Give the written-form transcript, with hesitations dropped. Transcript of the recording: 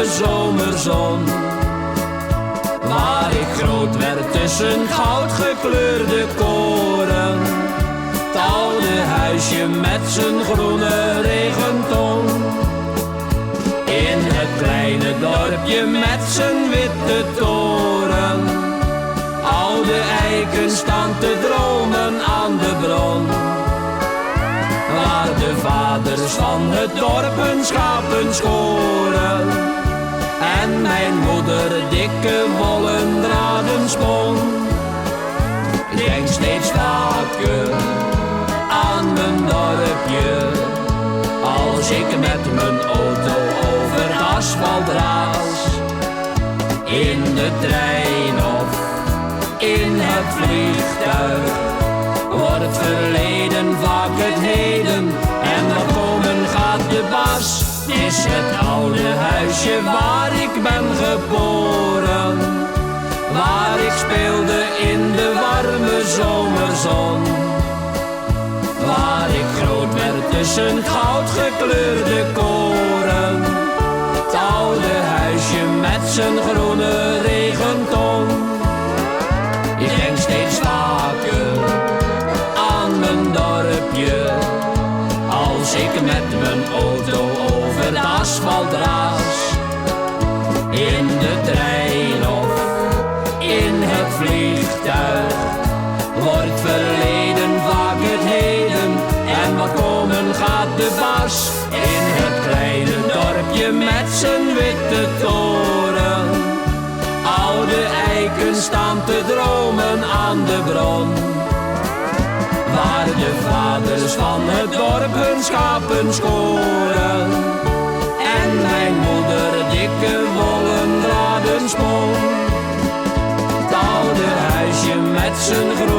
zomerzon. Waar ik groot werd tussen goudgekleurde koren. Het oude huisje met zijn groene regenton. In het kleine dorpje met zijn witte toren. Oude eiken staan te dromen aan de bron. Waar de vaders van het dorp hun schapen schoren. En mijn moeder dikke wollen draden spon. Ik denk steeds vaker aan mijn dorpje. Als ik met mijn auto over het asfalt raas. In de trein of in het vliegtuig. Wordt het verleden vaak het heden. En wat komen gaat de bas. Is het oude huisje waar ik ben geboren. Waar ik speelde in de warme zomerzon. Waar ik groot werd tussen goudgekleurde koren. Het oude huisje met zijn groene regenton. Ik denk steeds vaker aan mijn dorpje. Als ik met mijn auto over het asfalt raas. In de trein of in het vliegtuig. Wordt verleden vaak het heden. En wat komen gaat de bas. In het kleine dorpje met zijn witte toren. Oude eiken staan te dromen aan de bron. Waar de vaders van het dorp hun schapen schoren. En mijn moeder dikke wollen draden spon. Het oude huisje met zijn groen.